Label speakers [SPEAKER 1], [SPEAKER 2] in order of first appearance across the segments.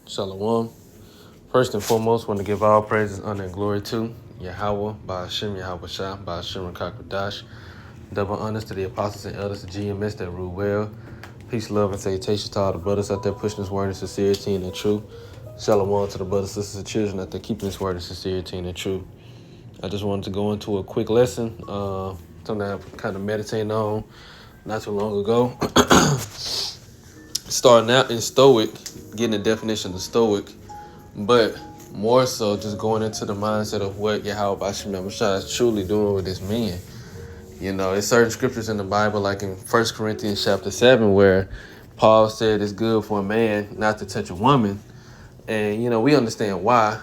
[SPEAKER 1] Shalom. First and foremost, want to give all praises, honor, and glory to Yahweh, Ba'ashem, Yahweh Shah, Ba'ashem, Rakakadash. Double honors to the apostles and elders of GMS that rule well. Peace, love, and salutation to all the brothers out there pushing this word in sincerity and in truth. Shalom to the brothers, sisters, and children out there keeping this word in sincerity and in truth. I just wanted to go into a quick lesson, something I've kind of meditating on not too long ago. Starting out in Stoic, getting the definition of Stoic, but more so just going into the mindset of what Yahweh Bashim Yahushua is truly doing with this man. You know, there's certain scriptures in the Bible, like in 1 Corinthians chapter 7, where Paul said it's good for a man not to touch a woman. And, you know, we understand why,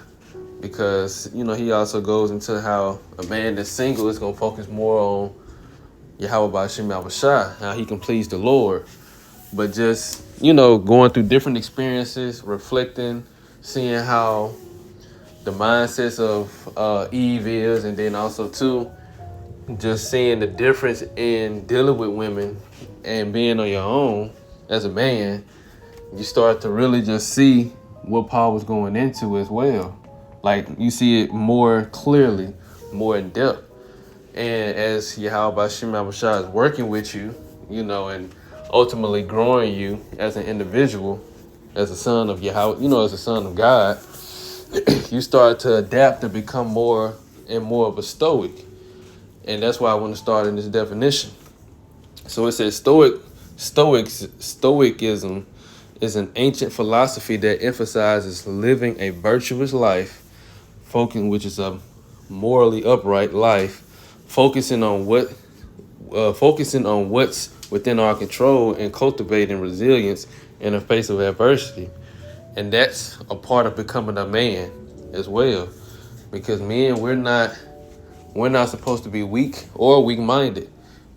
[SPEAKER 1] because, you know, he also goes into how a man that's single is going to focus more on Yahweh Bashim Yahushua, how he can please the Lord. But just, you know, going through different experiences, reflecting, seeing how the mindsets of Eve is, and then also too, just seeing the difference in dealing with women and being on your own as a man, you start to really just see what Paul was going into as well. Like, you see it more clearly, more in depth. And as Yahweh Bashim Abashah is working with you, you know, and ultimately growing you as an individual, as a son of Yahweh, you know, as a son of God, you start to adapt and become more and more of a stoic. And that's why I want to start in this definition. So it says stoicism is an ancient philosophy that emphasizes living a virtuous life, which is a morally upright life, focusing on what's within our control and cultivating resilience in the face of adversity. And that's a part of becoming a man as well, because men, we're not supposed to be weak or weak-minded.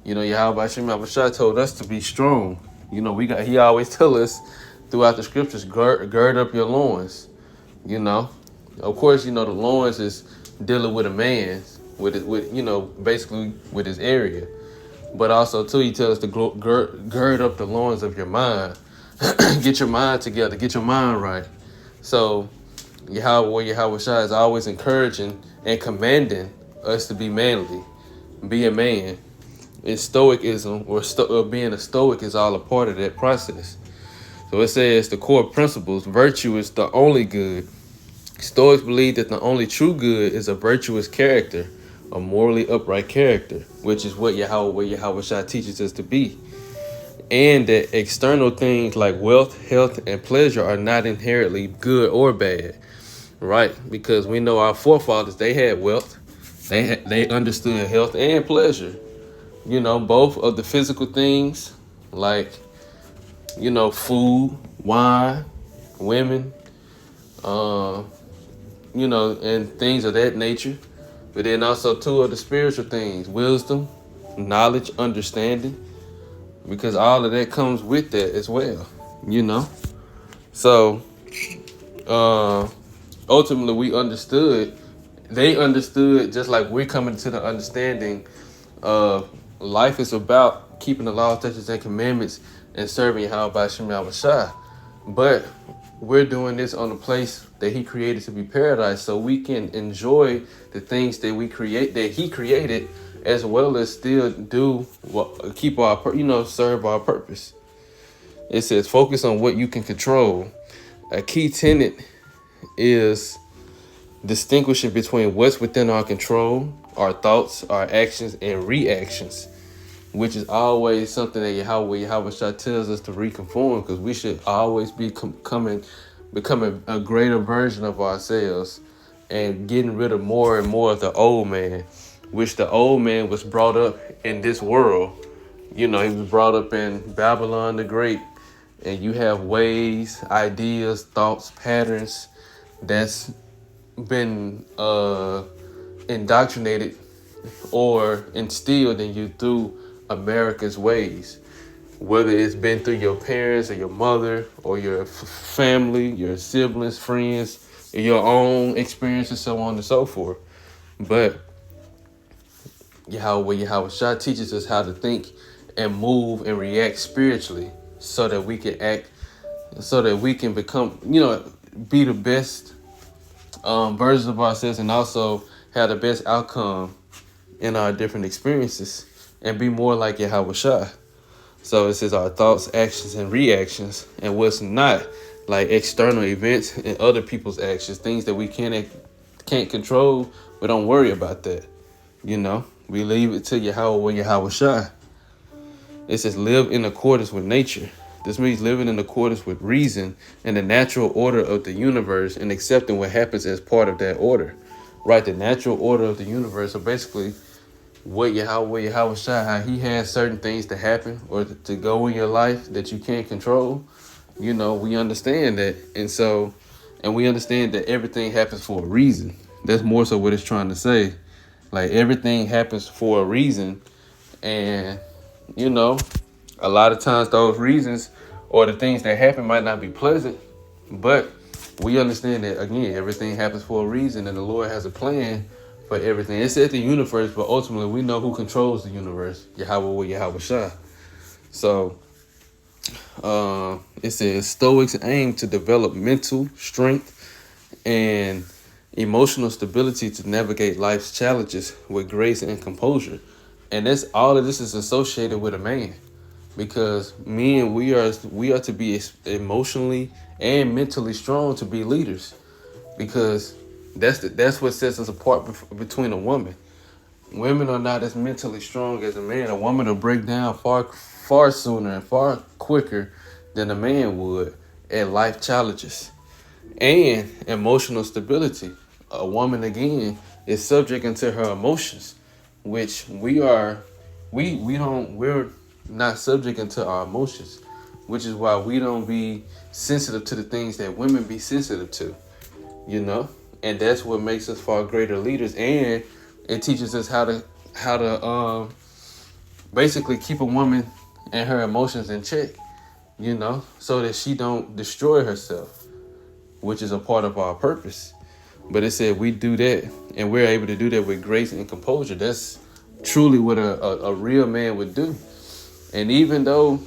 [SPEAKER 1] You know, Yahweh Shem Abashai told us to be strong. You know, he always tell us throughout the scriptures, gird up your loins. You know, of course, you know, the loins is dealing with a man, with you know, basically with his area. But also too, he tells us to gird up the loins of your mind. Get your mind together, get your mind right. So Yahweh Shai is always encouraging and commanding us to be manly, be a man. And stoicism or being a stoic is all a part of that process. So it says the core principles: virtue is the only good. Stoics believe that the only true good is a virtuous character, a morally upright character, which is what Yahweh Shai teaches us to be. And that external things like wealth, health, and pleasure are not inherently good or bad, right? Because we know our forefathers, they had wealth, they understood health and pleasure. You know, both of the physical things like, you know, food, wine, women, you know, and things of that nature. But then also two of the spiritual things: wisdom, knowledge, understanding, because all of that comes with that as well, you know. So ultimately they understood just like we're coming to the understanding of life is about keeping the law, statutes, and commandments and serving Yahweh Shem Shai. But we're doing this on a place that he created to be paradise, so we can enjoy the things that he created, as well as still keep our, you know, serve our purpose. It says focus on what you can control. A key tenet is distinguishing between what's within our control, our thoughts, our actions, and reactions, which is always something that Yahweh Shai tells us to reconform, because we should always be becoming a greater version of ourselves and getting rid of more and more of the old man, which the old man was brought up in this world. You know, he was brought up in Babylon the Great, and you have ways, ideas, thoughts, patterns that's been indoctrinated or instilled in you through America's ways, whether it's been through your parents or your mother or your family, your siblings, friends, your own experiences, so on and so forth. But Yahweh Shai teaches us how to think and move and react spiritually, so that we can become, you know, be the best versions of ourselves, and also have the best outcome in our different experiences, and be more like Yahweh Shai. So it says our thoughts, actions, and reactions, and what's not, like external events and other people's actions, things that we can't control. We don't worry about that. We leave it to Yahweh Shai. It says live in accordance with nature. This means living in accordance with reason and the natural order of the universe, and accepting what happens as part of that order. Right, the natural order of the universe. So basically, what Yahweh Shai, how he has certain things to happen or to go in your life that you can't control. We understand that. And we understand that everything happens for a reason. That's more so what it's trying to say. Like, everything happens for a reason. And, a lot of times those reasons or the things that happen might not be pleasant, but we understand that, again, everything happens for a reason, and the Lord has a plan for everything. It said the universe, but ultimately we know who controls the universe, Yahweh Shai. So it says Stoics aim to develop mental strength and emotional stability to navigate life's challenges with grace and composure. And that's all of this is associated with a man. Because men, we are to be emotionally and mentally strong to be leaders. Because that's what sets us apart between a woman. Women are not as mentally strong as a man. A woman will break down far sooner and far quicker than a man would at life challenges. And emotional stability. A woman, again, is subject into her emotions, which we're not subject into our emotions, which is why we don't be sensitive to the things that women be sensitive to, and that's what makes us far greater leaders. And it teaches us how to basically keep a woman and her emotions in check, so that she don't destroy herself, which is a part of our purpose. But it said we do that, and we're able to do that with grace and composure. That's truly what a real man would do. And even though,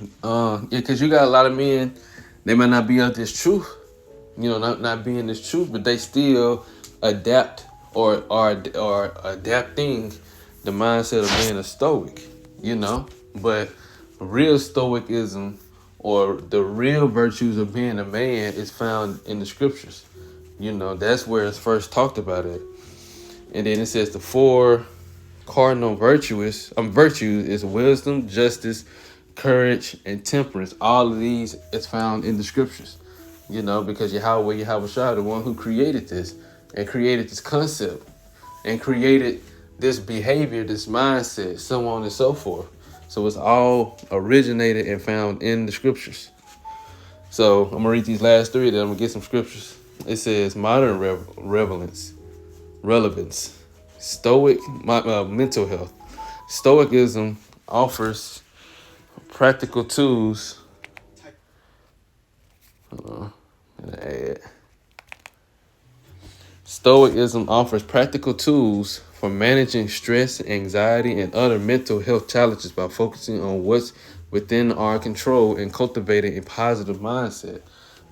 [SPEAKER 1] because you got a lot of men, they might not be of this truth, not being this truth, but they still adapt or are adapting the mindset of being a stoic, But real stoicism or the real virtues of being a man is found in the scriptures. That's where it's first talked about it. And then it says the four cardinal virtues is wisdom, justice, courage, and temperance. All of these is found in the scriptures, because Yahweh Shai, the one who created this and created this concept and created this behavior, this mindset, so on and so forth. So it's all originated and found in the scriptures. So I'm gonna read these last three, then I'm gonna get some scriptures. It says modern relevance, Stoic mental health. Stoicism offers practical tools. Stoicism offers practical tools for managing stress, anxiety, and other mental health challenges by focusing on what's within our control and cultivating a positive mindset,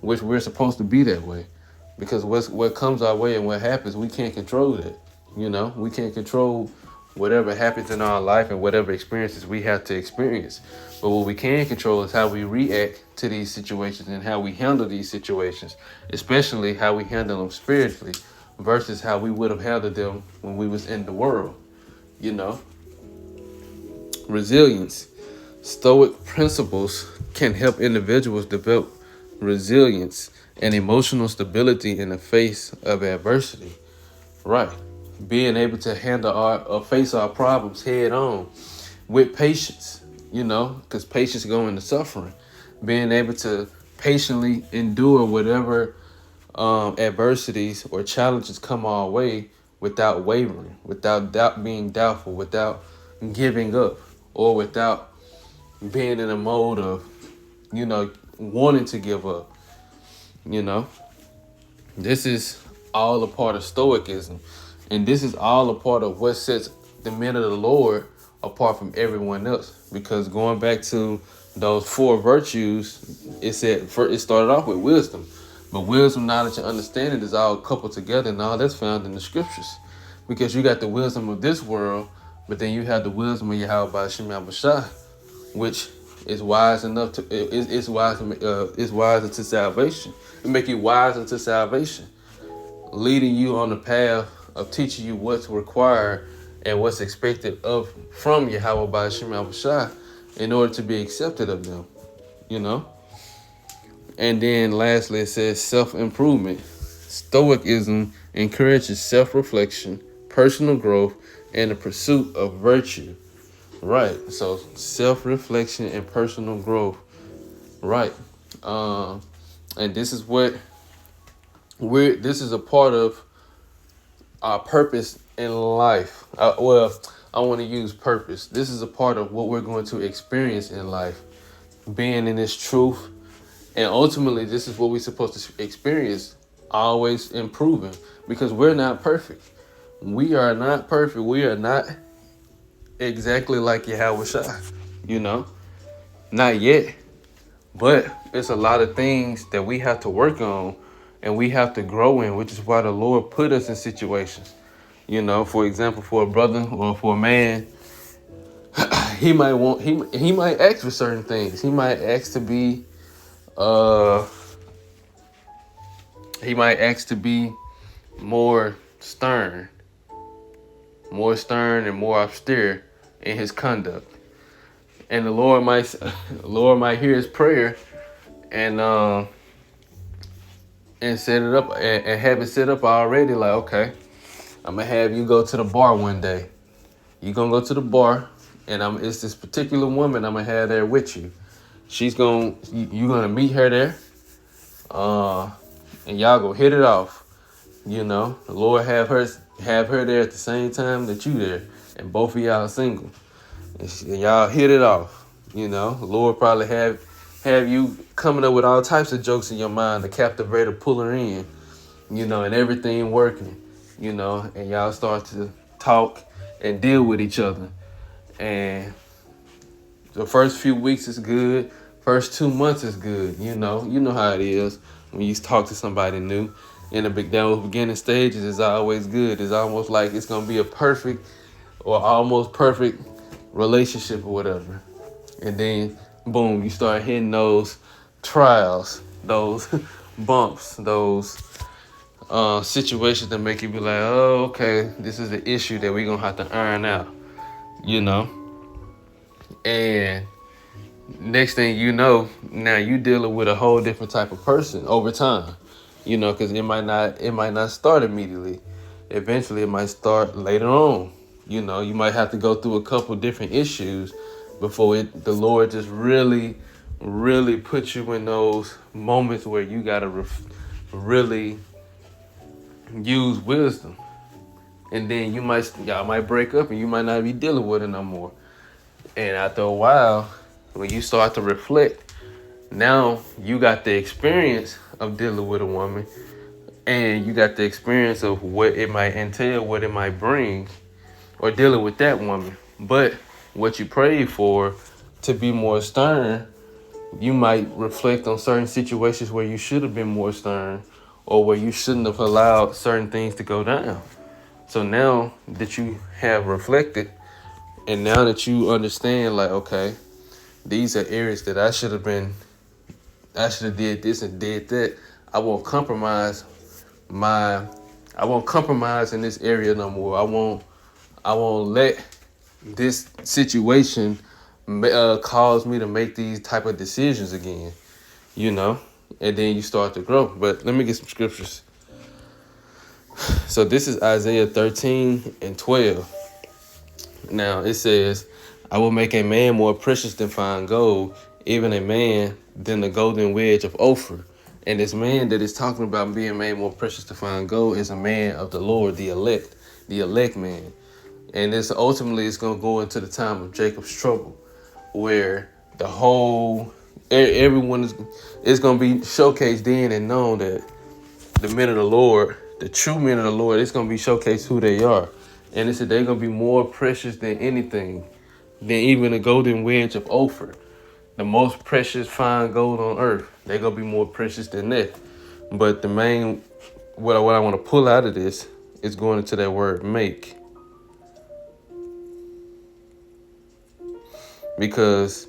[SPEAKER 1] which we're supposed to be that way. Because what comes our way and what happens, we can't control that. We can't control whatever happens in our life and whatever experiences we have to experience. But what we can control is how we react to these situations and how we handle these situations, especially how we handle them spiritually versus how we would have handled them when we was in the world. Resilience. Stoic principles can help individuals develop resilience and emotional stability in the face of adversity. Right. Being able to face our problems head on with patience, because patience goes into suffering. Being able to patiently endure whatever adversities or challenges come our way without wavering, without being doubtful, without giving up, or without being in a mode of, wanting to give up. This is all a part of Stoicism. And this is all a part of what sets the men of the Lord apart from everyone else. Because going back to those four virtues, it started off with wisdom. But wisdom, knowledge, and understanding is all coupled together, and all that's found in the scriptures. Because you got the wisdom of this world, but then you have the wisdom of Yahweh Ba'Shem Yahushua, which is wise enough to it's wise unto salvation. It make you wise unto salvation, leading you on the path of teaching you what's required and what's expected of from Yahweh Ba'Shem Yahushua in order to be accepted of them. You know. And then lastly, it says self-improvement. Stoicism encourages self-reflection, personal growth, and the pursuit of virtue. Right. So self-reflection and personal growth. Right. And this is what this is a part of our purpose in life. I want to use purpose. This is a part of what we're going to experience in life. Being in this truth. And ultimately, this is what we're supposed to experience, always improving, because we're not perfect. We are not perfect. We are not exactly like Yahweh Shai, you know, not yet. But it's a lot of things that we have to work on and we have to grow in, which is why the Lord put us in situations. You know, for example, for a brother or for a man, he might ask for certain things. He might ask to be more stern and more austere in his conduct. And the Lord might hear his prayer and set it up and have it set up already. Like, okay, I'm gonna have you go to the bar one day. You gonna go to the bar, and it's this particular woman I'm gonna have there with you. You're gonna meet her there, and y'all go hit it off. You know, the Lord have her there at the same time that you there, and both of y'all single, and y'all hit it off. You know, the Lord probably have you coming up with all types of jokes in your mind to captivate her, pull her in. You know, and everything working. You know, and y'all start to talk and deal with each other, and the first few weeks is good. First 2 months is good. You know how it is when you talk to somebody new. In the beginning stages is always good. It's almost like it's gonna be a perfect or almost perfect relationship or whatever. And then boom, you start hitting those trials, those bumps, those situations that make you be like, oh, okay, this is the issue that we're gonna have to iron out. You know? And next thing you know, now you dealing with a whole different type of person over time, you know, because it might not start immediately. Eventually, it might start later on. You know, you might have to go through a couple different issues before the Lord just really, really put you in those moments where you gotta really use wisdom, and then y'all might break up, and you might not be dealing with it no more. And after a while, when you start to reflect, now you got the experience of dealing with a woman, and you got the experience of what it might entail, what it might bring, or dealing with that woman. But what you prayed for to be more stern, you might reflect on certain situations where you should have been more stern, or where you shouldn't have allowed certain things to go down. So now that you have reflected, and now that you understand, like, okay, these are areas that I should have did this and did that. I won't compromise in this area no more. I won't let this situation cause me to make these type of decisions again, you know? And then you start to grow. But let me get some scriptures. So this is Isaiah 13:12. Now it says, I will make a man more precious than fine gold, even a man than the golden wedge of Ophir. And this man that is talking about being made more precious than fine gold is a man of the Lord, the elect man. And this ultimately is going to go into the time of Jacob's trouble, where the whole, everyone is going to be showcased then and known that the men of the Lord, the true men of the Lord, it's going to be showcased who they are. And it said they're going to be more precious than anything, than even the golden wedge of Ophir, the most precious fine gold on earth. They're going to be more precious than that. But the main, what I want to pull out of this is going into that word make. Because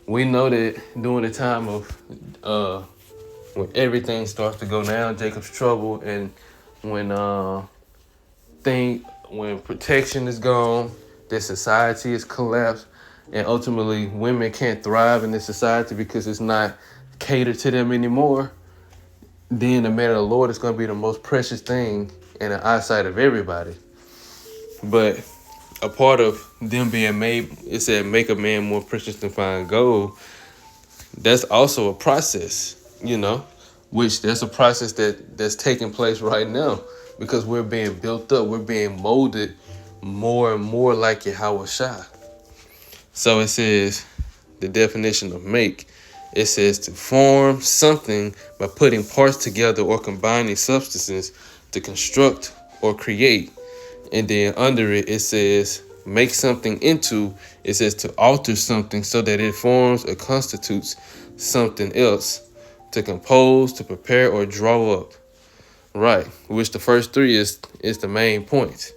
[SPEAKER 1] we know that during the time of when everything starts to go down, Jacob's trouble, and when when protection is gone, that society is collapsed, and ultimately women can't thrive in this society because it's not catered to them anymore, then the man of the Lord is going to be the most precious thing in the eyesight of everybody. But a part of them being made, it said, make a man more precious than fine gold. That's also a process, which that's a process that's taking place right now because we're being built up. We're being molded more and more like Yahweh Shah. So it says, the definition of make, it says to form something by putting parts together or combining substances to construct or create. And then under it, it says make something into, it says to alter something so that it forms or constitutes something else, to compose, to prepare, or draw up. Right, which the first three is the main point,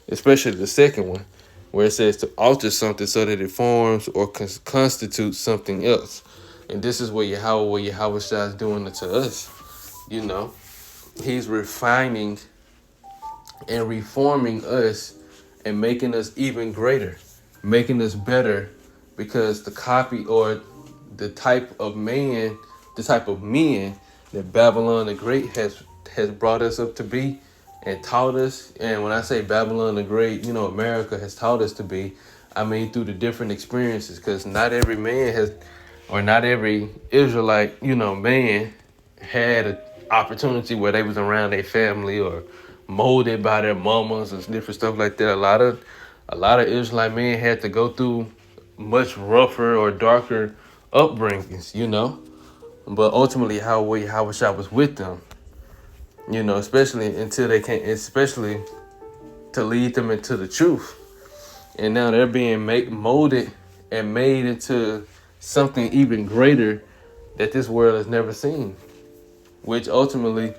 [SPEAKER 1] especially the second one, where it says to alter something so that it forms or constitutes something else. And this is what Yahweh Shah is doing it to us. He's refining and reforming us and making us even greater, making us better, because the copy or the type of men that Babylon the Great has brought us up to be and taught us. And when I say Babylon the Great, America has taught us to be, I mean through the different experiences, because not every man has, or not every Israelite, man had an opportunity where they was around their family or molded by their mamas and different stuff like that. A lot of Israelite men had to go through much rougher or darker upbringings, But ultimately, Yahweh Shah was with them, especially until they came, especially to lead them into the truth. And now they're being molded and made into something even greater that this world has never seen, which ultimately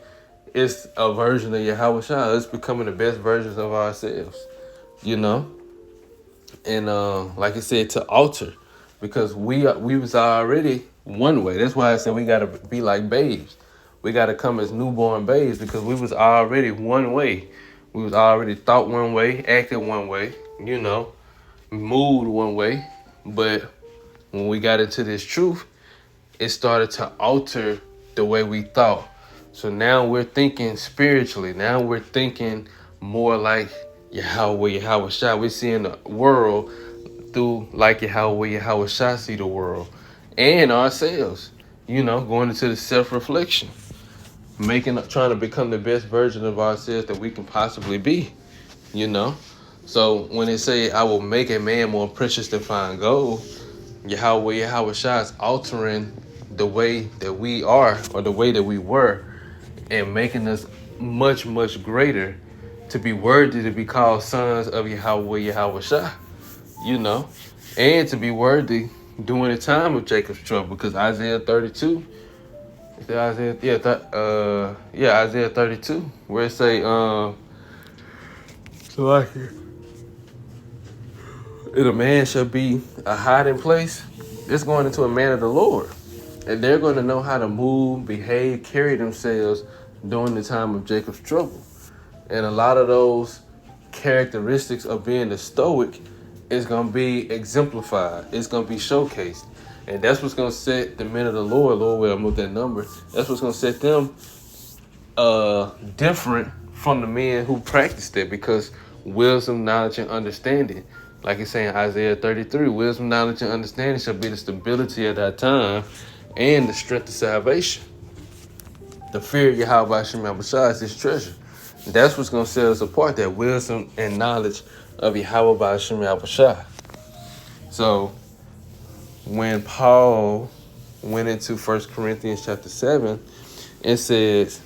[SPEAKER 1] is a version of Yahweh Shah. It's becoming the best versions of ourselves, And like I said, to alter, because we was already one way. That's why I said we gotta be like babes. We gotta come as newborn babes, because we was already one way. We was already thought one way, acted one way, moved one way. But when we got into this truth, it started to alter the way we thought. So now we're thinking spiritually. Now we're thinking more like Yahweh Shah. We're seeing the world through like Yahweh Shah see the world. And ourselves, going into the self-reflection. Trying to become the best version of ourselves that we can possibly be, So when they say, I will make a man more precious than fine gold, Yahweh Shah is altering the way that we are, or the way that we were, and making us much, much greater to be worthy to be called sons of Yahweh Shah, and to be worthy during the time of Jacob's trouble, because Isaiah 32, Isaiah 32, where it say, if a man shall be a hiding place, it's going into a man of the Lord. And they're going to know how to move, behave, carry themselves during the time of Jacob's trouble. And a lot of those characteristics of being a Stoic is going to be exemplified. It's going to be showcased. And that's what's going to set the men of the Lord, will move that number. That's what's going to set them different from the men who practiced it, because wisdom, knowledge, and understanding, like it's saying Isaiah 33, wisdom, knowledge, and understanding shall be the stability of that time and the strength of salvation. The fear of Yahweh Shem Shah is his treasure. That's what's going to set us apart, that wisdom and knowledge of Yahweh Shem Shah. So when Paul went into 1 Corinthians chapter 7, it says,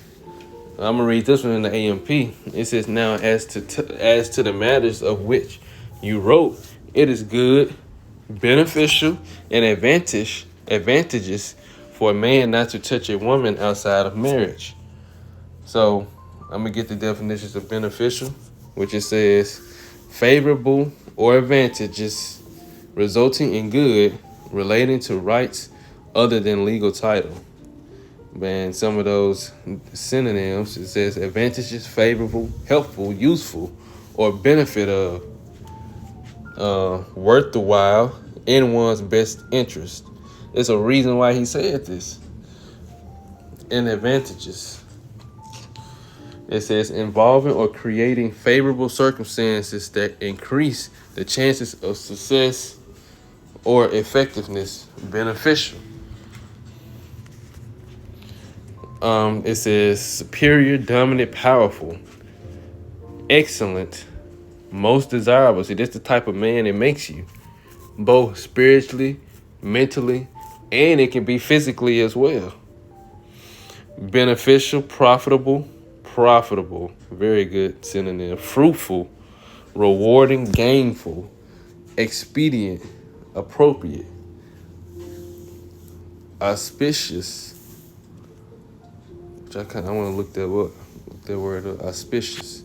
[SPEAKER 1] I'm going to read this one in the AMP. It says, now as to the matters of which you wrote, it is good, beneficial, and advantageous for a man not to touch a woman outside of marriage. So I'm gonna get the definitions of beneficial, which it says favorable or advantages resulting in good relating to rights other than legal title. And some of those synonyms, it says advantages, favorable, helpful, useful, or benefit of, worth the while, in one's best interest. There's a reason why he said this. And advantages, it says involving or creating favorable circumstances that increase the chances of success or effectiveness. Beneficial. It says superior, dominant, powerful, excellent, most desirable. See, that's the type of man it makes you, both spiritually, mentally, and it can be physically as well. Beneficial, profitable, very good synonym. Fruitful, rewarding, gainful, expedient, appropriate, auspicious. Which I want to look that up. Look that word up. Auspicious.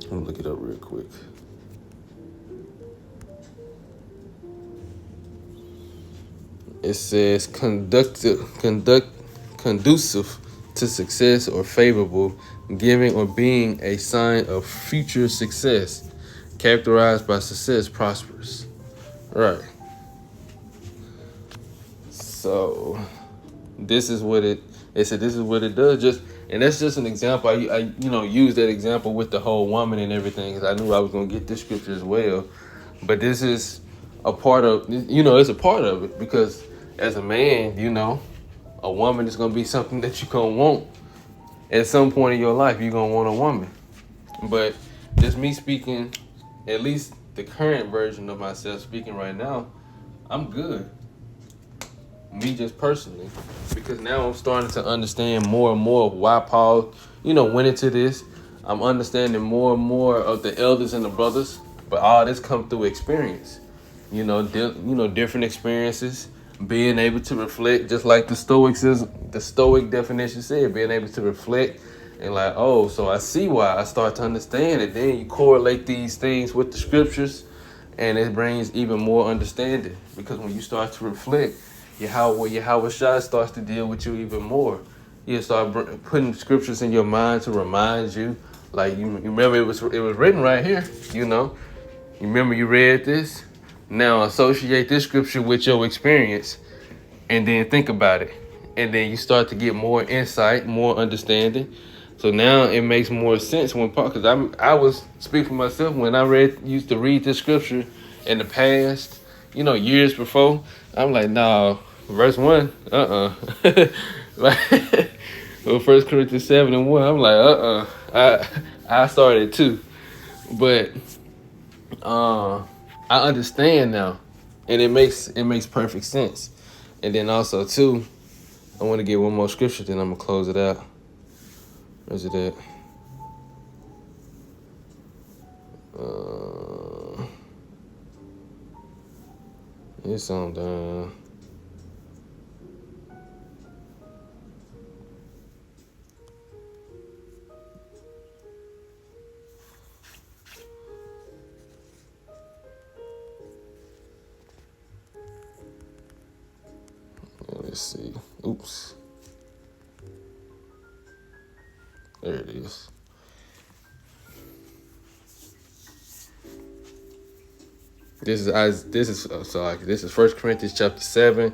[SPEAKER 1] I'm gonna look it up real quick. It says conducive to success or favorable, giving or being a sign of future success, characterized by success, prosperous. Right. So this is what it said. This is what it does. And that's just an example. I use that example with the whole woman and everything because I knew I was gonna get this scripture as well. But this is a part of it's a part of it because as a man, a woman is gonna be something that you're gonna want at some point in your life. You're gonna want a woman. But just me speaking, at least the current version of myself speaking right now, I'm good. Me just personally, because now I'm starting to understand more and more of why Paul, went into this. I'm understanding more and more of the elders and the brothers, but all this come through experience. Different experiences, being able to reflect, just like the Stoic definition said, being able to reflect and like, oh, so I see why. I start to understand it. Then you correlate these things with the scriptures, and it brings even more understanding. Because when you start to reflect, Yahweh Shai starts to deal with you even more. You start putting scriptures in your mind to remind you. Like you remember, it was written right here. You remember you read this. Now associate this scripture with your experience, and then think about it, and then you start to get more insight, more understanding. So now it makes more sense when Paul, because I was speaking for myself when I used to read this scripture in the past, years before. I'm like, nah. Verse 1, like, well, 1 Corinthians 7:1, I'm like, I started too. But I understand now. And it makes perfect sense. And then also too, I want to get one more scripture, then I'm gonna close it out. Where's it at? It's on down. Let's see. Oops. There it is. This is 1 Corinthians chapter 7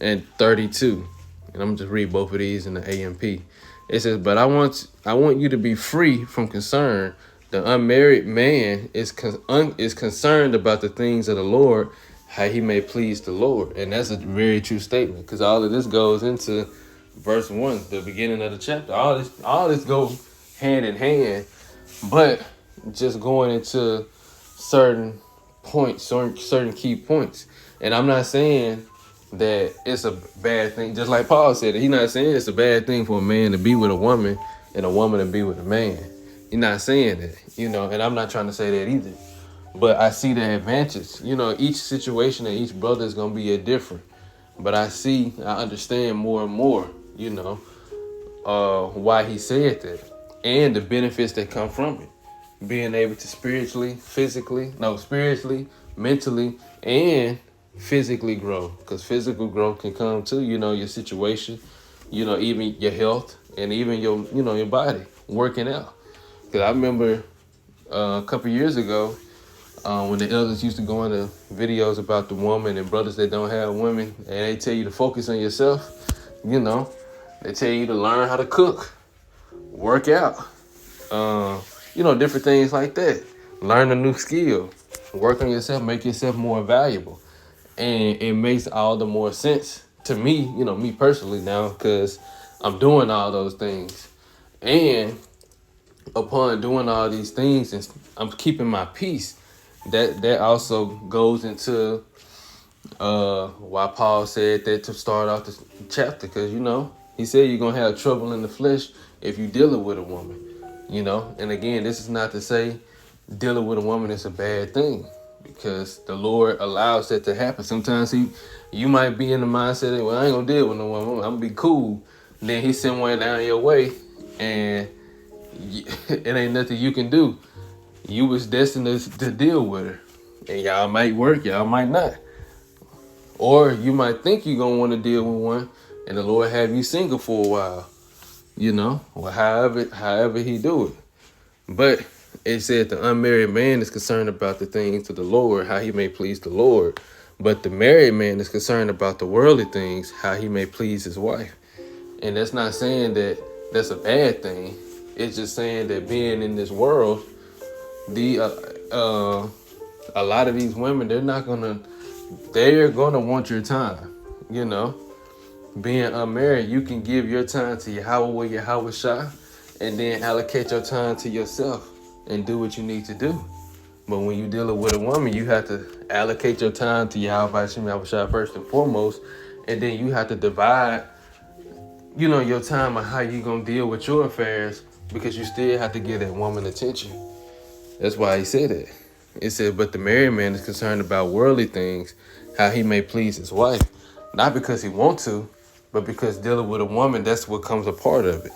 [SPEAKER 1] and 32. And I'm gonna just read both of these in the AMP. It says, but I want you to be free from concern. The unmarried man is concerned about the things of the Lord, how he may please the Lord. And that's a very true statement, because all of this goes into verse 1, the beginning of the chapter. All this goes hand in hand, but just going into certain points, certain key points. And I'm not saying that it's a bad thing. Just like Paul said, he's not saying it's a bad thing for a man to be with a woman and a woman to be with a man. He's not saying that, and I'm not trying to say that either. But I see the advantage. Each situation and each brother is going to be different. But I understand more and more, why he said that and the benefits that come from it. Being able to spiritually, mentally, and physically grow. Because physical growth can come too, your situation, even your health and even your body working out. Because I remember a couple years ago, when the elders used to go into videos about the woman and brothers that don't have women, and they tell you to focus on yourself, they tell you to learn how to cook, work out, different things like that. Learn a new skill, work on yourself, make yourself more valuable. And it makes all the more sense to me, me personally now, because I'm doing all those things. And upon doing all these things and I'm keeping my peace, that also goes into why Paul said that to start off the chapter, because he said you're gonna have trouble in the flesh if you're dealing with a woman. And again, this is not to say dealing with a woman is a bad thing, because the Lord allows that to happen. Sometimes you might be in the mindset that, well, I ain't gonna deal with no woman, I'm gonna be cool. And then he send one down your way, and it ain't nothing you can do. You was destined to deal with her, and y'all might work, y'all might not. Or you might think you're gonna want to deal with one, and the Lord have you single for a while, or however he do it. But it said the unmarried man is concerned about the things of the Lord, how he may please the Lord. But the married man is concerned about the worldly things, how he may please his wife. And that's not saying that that's a bad thing. It's just saying that being in this world, a lot of these women, they're gonna want your time. Being unmarried, you can give your time to Yahweh Shai, and then allocate your time to yourself and do what you need to do. But when you're dealing with a woman, you have to allocate your time to Yahweh Shai first and foremost, and then you have to divide, your time on how you gonna deal with your affairs, because you still have to give that woman attention. That's why he said it. It said, but the married man is concerned about worldly things, how he may please his wife. Not because he wants to, but because dealing with a woman, that's what comes a part of it.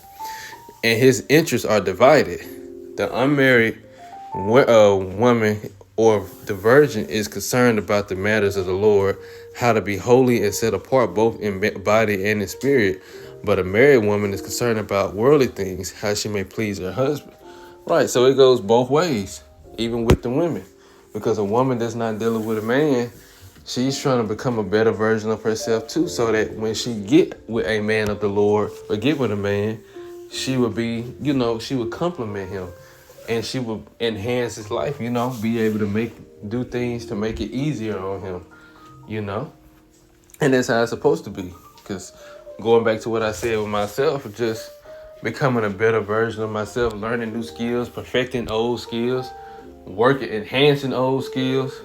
[SPEAKER 1] And his interests are divided. The unmarried woman or the virgin is concerned about the matters of the Lord, how to be holy and set apart both in body and in spirit. But a married woman is concerned about worldly things, how she may please her husband. Right, so it goes both ways, even with the women. Because a woman that's not dealing with a man, she's trying to become a better version of herself too, so that when she get with a man of the Lord or get with a man, she would be, she would compliment him, and she would enhance his life, be able to do things to make it easier on him, and that's how it's supposed to be. Because going back to what I said with myself, just becoming a better version of myself, learning new skills, perfecting old skills, enhancing old skills,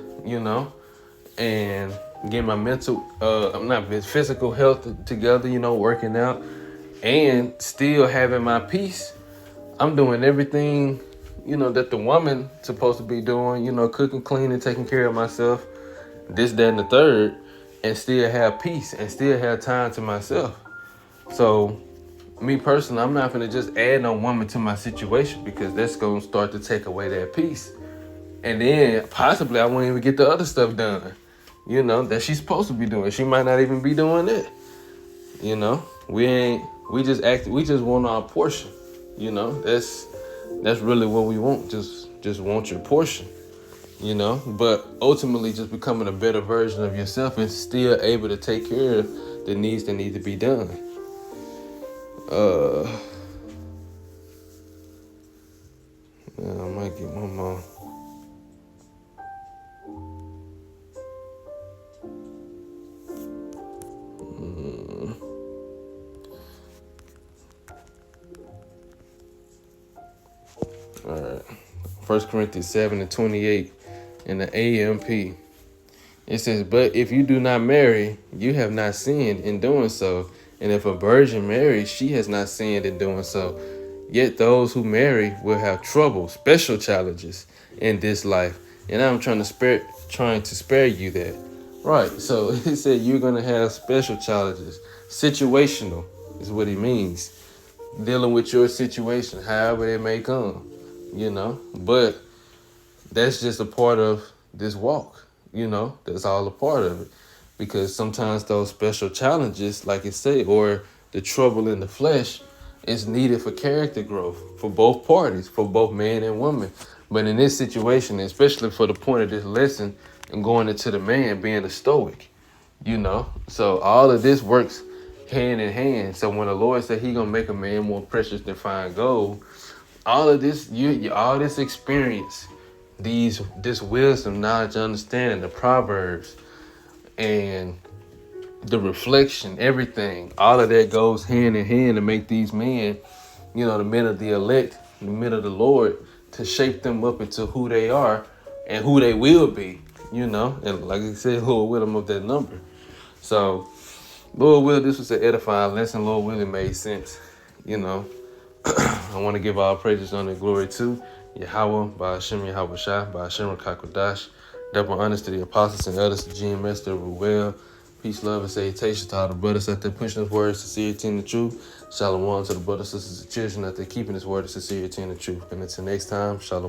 [SPEAKER 1] and getting my physical health together, working out, and still having my peace. I'm doing everything, that the woman supposed to be doing, cooking, cleaning, taking care of myself, this, that, and the third, and still have peace and still have time to myself. So me personally, I'm not going to just add no woman to my situation, because that's going to start to take away that peace. And then possibly I won't even get the other stuff done, that she's supposed to be doing. She might not even be doing it. We just want our portion. That's really what we want. Just want your portion, but ultimately just becoming a better version of yourself and still able to take care of the needs that need to be done. I might get one more. All right. 1 Corinthians 7:28 in the AMP. It says, but if you do not marry, you have not sinned in doing so. And if a virgin marries, she has not sinned in doing so. Yet those who marry will have trouble, special challenges in this life. And I'm trying to spare you that. Right. So it said you're going to have special challenges. Situational is what he means. dealing with your situation, however it may come, you know. But that's just a part of this walk, you know. That's all a part of it. Because sometimes those special challenges, like you say, or the trouble in the flesh is needed for character growth for both parties, for both man and woman. But in this situation, especially for the point of this lesson and going into the man being a stoic, you know. So all of this works hand in hand. So when the Lord said he gonna make a man more precious than fine gold, all of this, all this experience, this wisdom, knowledge, understanding, the proverbs, and the reflection, everything, all of that goes hand in hand to make these men, you know, the men of the elect, the men of the Lord, to shape them up into who they are and who they will be, you know. And like I said, Lord will them up that number. So, Lord will, this was an edifying lesson. Lord will, it made sense, you know. I want to give all praises, honor, and glory to Yahweh, by Hashem Yahweh Shai, by Hashem Rakakwadash. Double honors to the apostles and others, to GMS, to Ruel. Peace, love, and salutation to all the brothers out there pushing his word, sincerity, and the truth. Shalom to the brothers, sisters, and children out there keeping his word, sincerity, and the truth. And until next time, shalom.